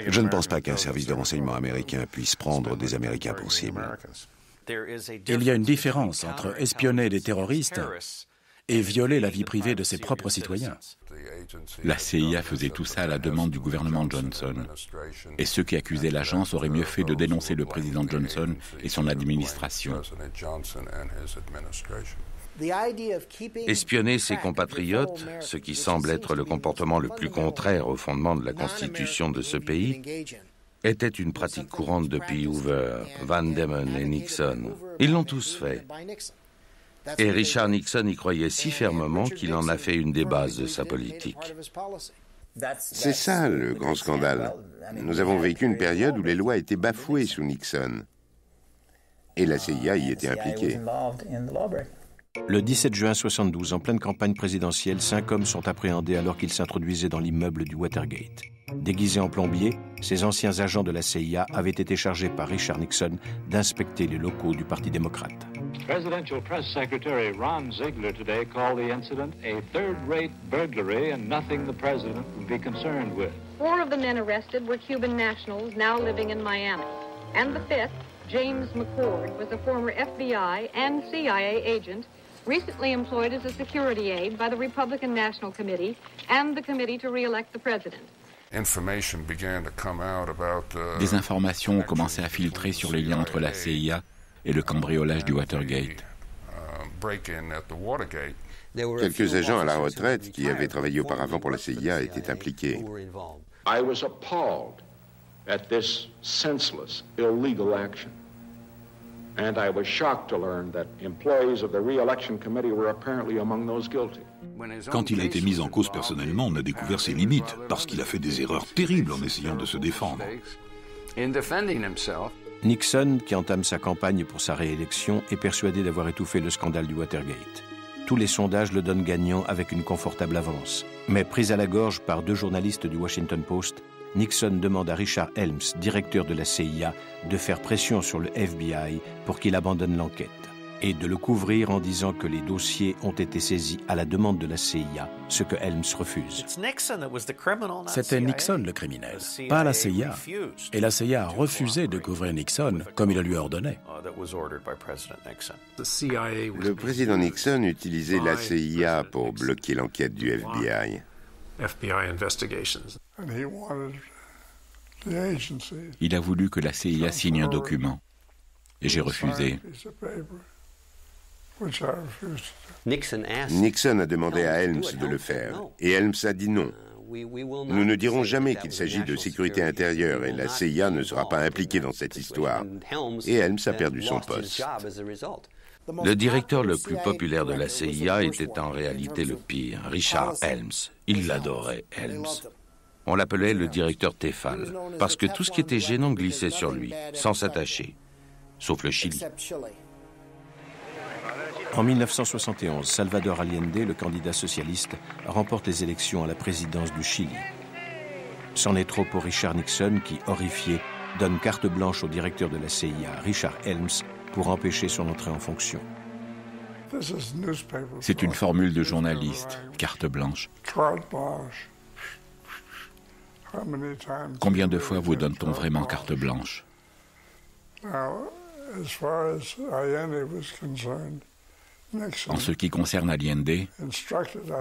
Je ne pense pas qu'un service de renseignement américain puisse prendre des Américains pour cible. Il y a une différence entre espionner des terroristes et violer la vie privée de ses propres citoyens. La CIA faisait tout ça à la demande du gouvernement Johnson. Et ceux qui accusaient l'agence auraient mieux fait de dénoncer le président Johnson et son administration. Espionner ses compatriotes, ce qui semble être le comportement le plus contraire au fondement de la Constitution de ce pays, était une pratique courante depuis Hoover, Van Demon et Nixon. Ils l'ont tous fait. Et Richard Nixon y croyait si fermement qu'il en a fait une des bases de sa politique. C'est ça le grand scandale. Nous avons vécu une période où les lois étaient bafouées sous Nixon. Et la CIA y était impliquée. Le 17 juin 1972, en pleine campagne présidentielle, 5 hommes sont appréhendés alors qu'ils s'introduisaient dans l'immeuble du Watergate. Déguisés en plombiers, ces anciens agents de la CIA avaient été chargés par Richard Nixon d'inspecter les locaux du Parti démocrate. Presidential Press Secretary Ron Ziegler today called the incident a third-rate burglary and nothing the president would be concerned with. 4 of the men arrested were Cuban nationals now living in Miami. And the 5th, James McCord, was a former FBI and CIA agent recently employed as a security aide by the Republican National Committee and the Committee to re-elect the president. Des informations ont commencé à filtrer sur les liens entre la CIA et le cambriolage du Watergate. Quelques agents à la retraite qui avaient travaillé auparavant pour la CIA étaient impliqués. I was appalled at this senseless, illegal action. And I was shocked to learn that employees of the re-election committee were apparently among those guilty. Quand il a été mis en cause personnellement, on a découvert ses limites, parce qu'il a fait des erreurs terribles en essayant de se défendre. Nixon, qui entame sa campagne pour sa réélection, est persuadé d'avoir étouffé le scandale du Watergate. Tous les sondages le donnent gagnant avec une confortable avance. Mais pris à la gorge par 2 journalistes du Washington Post, Nixon demande à Richard Helms, directeur de la CIA, de faire pression sur le FBI pour qu'il abandonne l'enquête et de le couvrir en disant que les dossiers ont été saisis à la demande de la CIA, ce que Helms refuse. C'était Nixon le criminel, pas la CIA. Et la CIA a refusé de couvrir Nixon comme il le lui ordonnait. Le président Nixon utilisait la CIA pour bloquer l'enquête du FBI. Il a voulu que la CIA signe un document, et j'ai refusé. Nixon a demandé à Helms de le faire, et Helms a dit non. Nous ne dirons jamais qu'il s'agit de sécurité intérieure et la CIA ne sera pas impliquée dans cette histoire. Et Helms a perdu son poste. Le directeur le plus populaire de la CIA était en réalité le pire, Richard Helms. Il l'adorait, Helms. On l'appelait le directeur Tefal, parce que tout ce qui était gênant glissait sur lui, sans s'attacher, sauf le Chili. En 1971, Salvador Allende, le candidat socialiste, remporte les élections à la présidence du Chili. C'en est trop pour Richard Nixon qui, horrifié, donne carte blanche au directeur de la CIA, Richard Helms, pour empêcher son entrée en fonction. C'est une formule de journaliste, carte blanche. Combien de fois vous donne-t-on vraiment carte blanche? En ce qui concerne Allende,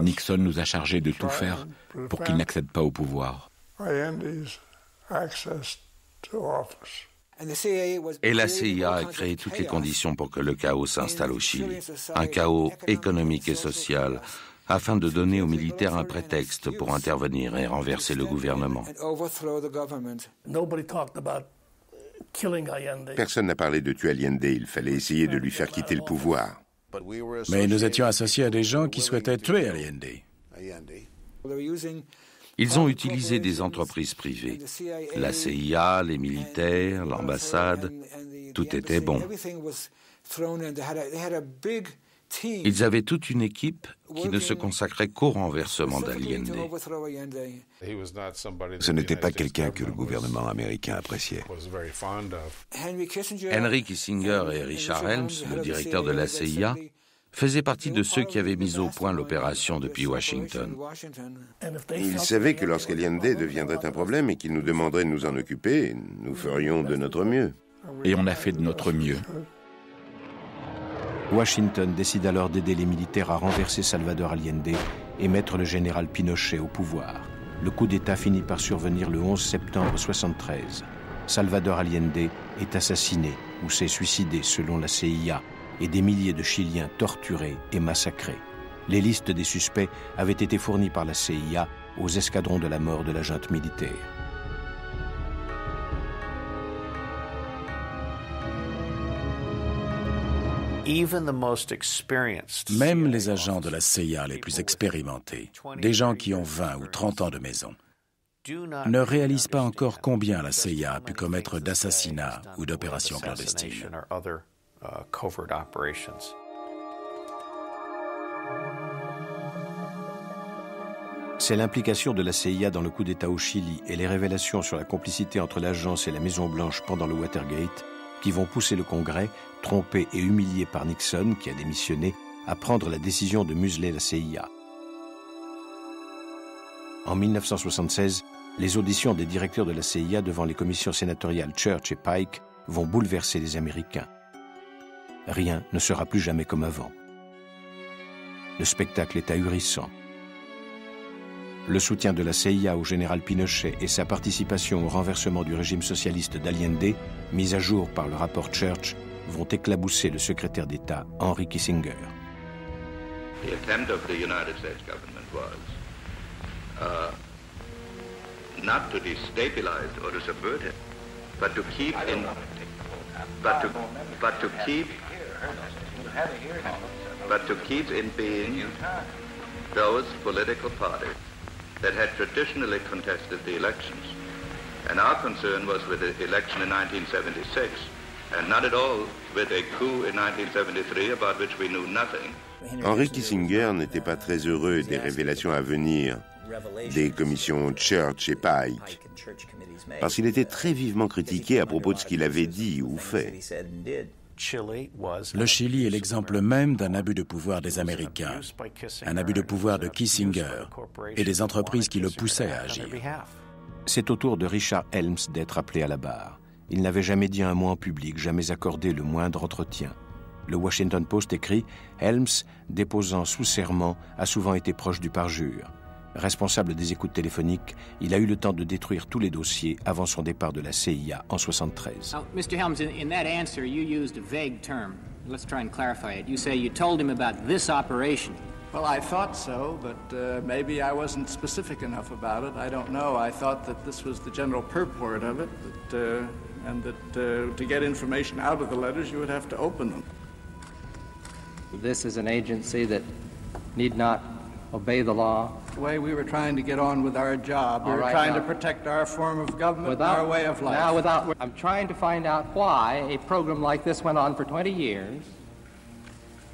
Nixon nous a chargés de tout faire pour qu'il n'accède pas au pouvoir. Et la CIA a créé toutes les conditions pour que le chaos s'installe au Chili. Un chaos économique et social, afin de donner aux militaires un prétexte pour intervenir et renverser le gouvernement. Personne n'a parlé de tuer Allende, il fallait essayer de lui faire quitter le pouvoir. Mais nous étions associés à des gens qui souhaitaient tuer Allende. Ils ont utilisé des entreprises privées. La CIA, les militaires, l'ambassade, tout était bon. Ils avaient toute une équipe qui ne se consacrait qu'au renversement d'Allende. Ce n'était pas quelqu'un que le gouvernement américain appréciait. Henry Kissinger et Richard Helms, le directeur de la CIA, faisaient partie de ceux qui avaient mis au point l'opération depuis Washington. Ils savaient que lorsqu'Allende deviendrait un problème et qu'il nous demanderait de nous en occuper, nous ferions de notre mieux. Et on a fait de notre mieux. Washington décide alors d'aider les militaires à renverser Salvador Allende et mettre le général Pinochet au pouvoir. Le coup d'État finit par survenir le 11 septembre 1973. Salvador Allende est assassiné ou s'est suicidé selon la CIA et des milliers de Chiliens torturés et massacrés. Les listes des suspects avaient été fournies par la CIA aux escadrons de la mort de la junte militaire. Même les agents de la CIA les plus expérimentés, des gens qui ont 20 ou 30 ans de maison, ne réalisent pas encore combien la CIA a pu commettre d'assassinats ou d'opérations clandestines. C'est l'implication de la CIA dans le coup d'État au Chili et les révélations sur la complicité entre l'agence et la Maison-Blanche pendant le Watergate qui vont pousser le Congrès, trompé et humilié par Nixon, qui a démissionné, à prendre la décision de museler la CIA. En 1976, les auditions des directeurs de la CIA devant les commissions sénatoriales Church et Pike vont bouleverser les Américains. Rien ne sera plus jamais comme avant. Le spectacle est ahurissant. Le soutien de la CIA au général Pinochet et sa participation au renversement du régime socialiste d'Allende, mis à jour par le rapport Church, vont éclabousser le secrétaire d'État Henry Kissinger. The attempt of the United States government was not to destabilize or to subvert it, but to keep in, but to keep in being those political parties that had traditionally contested the elections. And our concern was with the election in 1976, and not at all with a coup in 1973 about which we knew nothing. Henry Kissinger n'était pas très heureux des révélations à venir des commissions Church et Pike, parce qu'il était très vivement critiqué à propos de ce qu'il avait dit ou fait. Le Chili est l'exemple même d'un abus de pouvoir des Américains, un abus de pouvoir de Kissinger et des entreprises qui le poussaient à agir. C'est au tour de Richard Helms d'être appelé à la barre. Il n'avait jamais dit un mot en public, jamais accordé le moindre entretien. Le Washington Post écrit « Helms, déposant sous serment, a souvent été proche du parjure. Responsable des écoutes téléphoniques, il a eu le temps de détruire tous les dossiers avant son départ de la CIA en 1973. Mr. Helms, in that answer, you used a vague term. Let's try and clarify it. You say you told him about this operation. Well, I thought so, but maybe I wasn't specific enough about it. I don't know. I thought that this was the general purport of it, and that to get information out of the letters, you would have to open them. This is an agency that need not obey the law. The way we were trying to get on with our job, we were trying to protect our form of government and our way of life. Now, I'm trying to find out why a program like this went on for 20 years.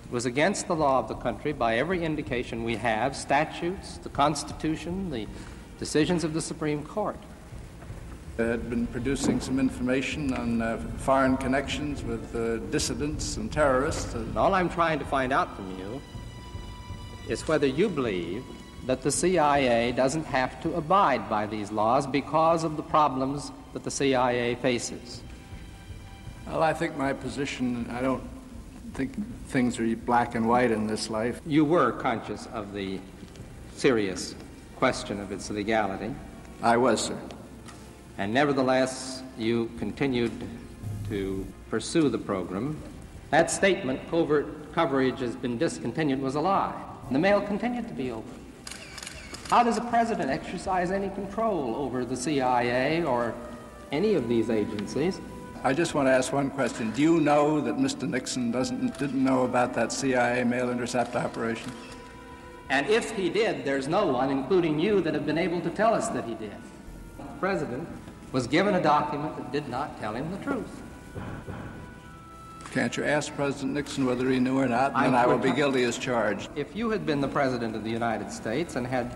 It was against the law of the country by every indication we have, statutes, the Constitution, the decisions of the Supreme Court. Had been producing some information on foreign connections with dissidents and terrorists. And all I'm trying to find out from you is whether you believe that the CIA doesn't have to abide by these laws because of the problems that the CIA faces. Well, I think my position, I don't think things are black and white in this life. You were conscious of the serious question of its legality. I was, sir. And nevertheless, you continued to pursue the program. That statement, covert coverage has been discontinued, was a lie. The mail continued to be open. How does a president exercise any control over the CIA or any of these agencies? I just want to ask one question. Do you know that Mr. Nixon didn't know about that CIA mail intercept operation? And if he did, there's no one, including you, that have been able to tell us that he did. The president was given a document that did not tell him the truth. Can't you ask President Nixon whether he knew or not, and I will be guilty as charged. If you had been the President of the United States and had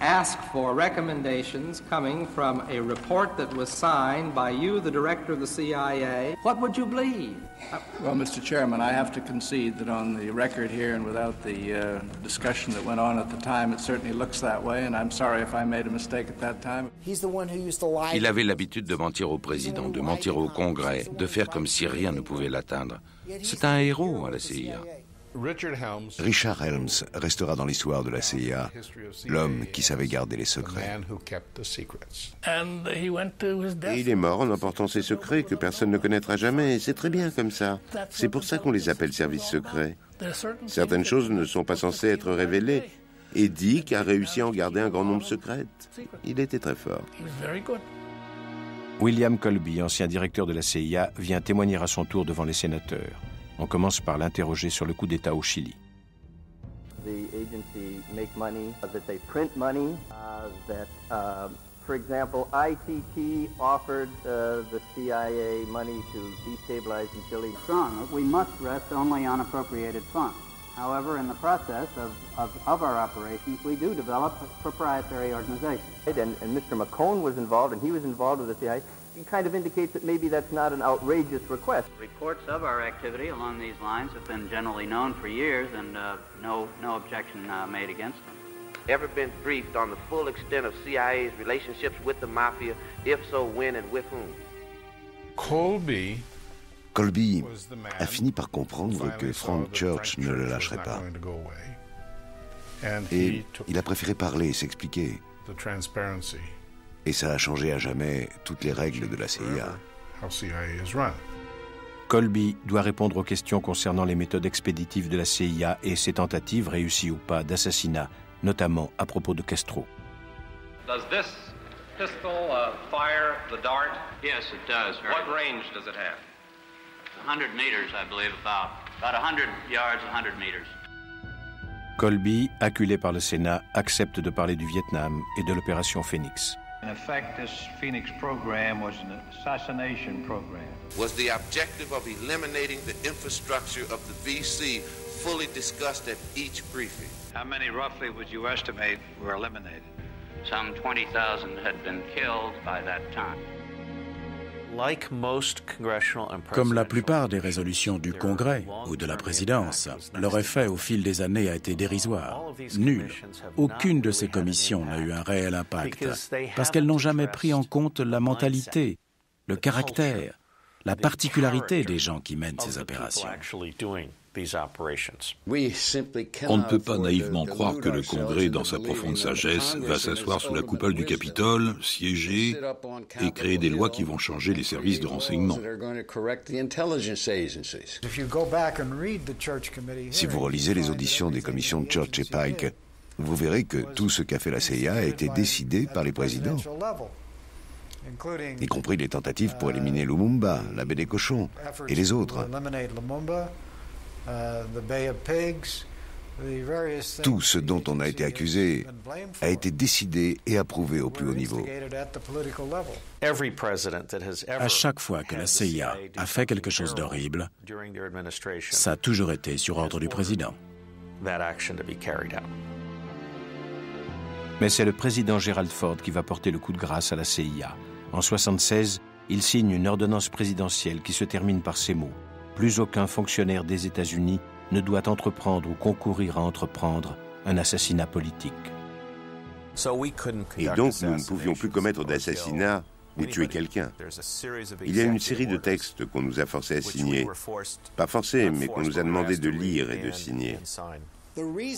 asked for recommendations coming from a report that was signed by you, the Director of the CIA, what would you believe? Well, Mr. Chairman, I have to concede that on the record here and without the discussion that went on at the time, it certainly looks that way, and I'm sorry if I made a mistake at that time. Il avait l'habitude de mentir au président, de mentir au Congrès, de faire comme si rien ne pouvait l'atteindre. C'est un héros à la CIA. Richard Helms restera dans l'histoire de la CIA, l'homme qui savait garder les secrets. Et il est mort en emportant ses secrets que personne ne connaîtra jamais. C'est très bien comme ça. C'est pour ça qu'on les appelle services secrets. Certaines choses ne sont pas censées être révélées. Et Dick a réussi à en garder un grand nombre secrètes. Il était très fort. William Colby, ancien directeur de la CIA, vient témoigner à son tour devant les sénateurs. On commence par l'interroger sur le coup d'État au Chili. The agency make money, that they print money, for example, ITT offered the CIA money to destabilize in Chile. Strong. We must rest only on appropriated funds. However, in the process of our operations, we do develop proprietary organizations. And Mr. McCone was involved, and he was involved with the CIA. It kind of indicates that maybe that's not an outrageous request. Reports of our activity along these lines have been generally known for years, and no objection made against them. Ever been briefed on the full extent of CIA's relationships with the mafia? If so, when and with whom? Colby a fini par comprendre que Frank Church ne le lâcherait pas. Et il a préféré parler et s'expliquer. Et ça a changé à jamais toutes les règles de la CIA. Colby doit répondre aux questions concernant les méthodes expéditives de la CIA et ses tentatives, réussies ou pas, d'assassinat, notamment à propos de Castro. Does this pistol fire the dart? Yes, it does. What range does it have? 100 meters, I believe, about 100 yards, 100 meters. Colby, acculé par le Sénat, accepte de parler du Vietnam et de l'opération Phoenix. In effect, this Phoenix program was an assassination program. Was the objective of eliminating the infrastructure of the VC fully discussed at each briefing? How many roughly would you estimate were eliminated? Some 20,000 had been killed by that time. Comme la plupart des résolutions du Congrès ou de la présidence, leur effet au fil des années a été dérisoire. Nul. Aucune de ces commissions n'a eu un réel impact parce qu'elles n'ont jamais pris en compte la mentalité, le caractère, la particularité des gens qui mènent ces opérations. On ne peut pas naïvement croire que le Congrès, dans sa profonde sagesse, va s'asseoir sous la coupole du Capitole, siéger et créer des lois qui vont changer les services de renseignement. Si vous relisez les auditions des commissions de Church et Pike, vous verrez que tout ce qu'a fait la CIA a été décidé par les présidents, y compris les tentatives pour éliminer Lumumba, la baie des cochons et les autres. Tout ce dont on a été accusé a été décidé et approuvé au plus haut niveau. À chaque fois que la CIA a fait quelque chose d'horrible, ça a toujours été sur ordre du président. Mais c'est le président Gerald Ford qui va porter le coup de grâce à la CIA. En 1976, il signe une ordonnance présidentielle qui se termine par ces mots. Plus aucun fonctionnaire des États-Unis ne doit entreprendre ou concourir à entreprendre un assassinat politique. Et donc, nous ne pouvions plus commettre d'assassinat ou tuer quelqu'un. Il y a une série de textes qu'on nous a forcés à signer. Pas forcés, mais qu'on nous a demandé de lire et de signer.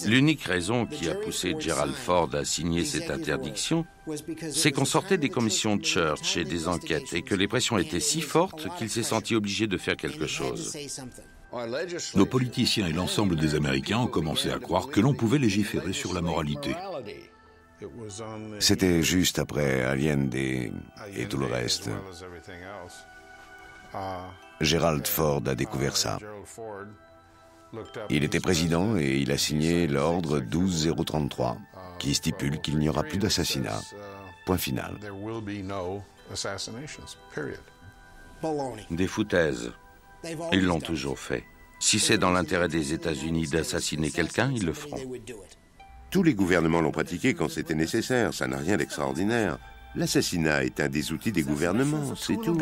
L'unique raison qui a poussé Gerald Ford à signer cette interdiction, c'est qu'on sortait des commissions de Church et des enquêtes et que les pressions étaient si fortes qu'il s'est senti obligé de faire quelque chose. Nos politiciens et l'ensemble des Américains ont commencé à croire que l'on pouvait légiférer sur la moralité. C'était juste après Allende et tout le reste. Gerald Ford a découvert ça. Il était président et il a signé l'ordre 12033 qui stipule qu'il n'y aura plus d'assassinat. Point final. Des foutaises. Ils l'ont toujours fait. Si c'est dans l'intérêt des États-Unis d'assassiner quelqu'un, ils le feront. Tous les gouvernements l'ont pratiqué quand c'était nécessaire, ça n'a rien d'extraordinaire. L'assassinat est un des outils des gouvernements, c'est tout.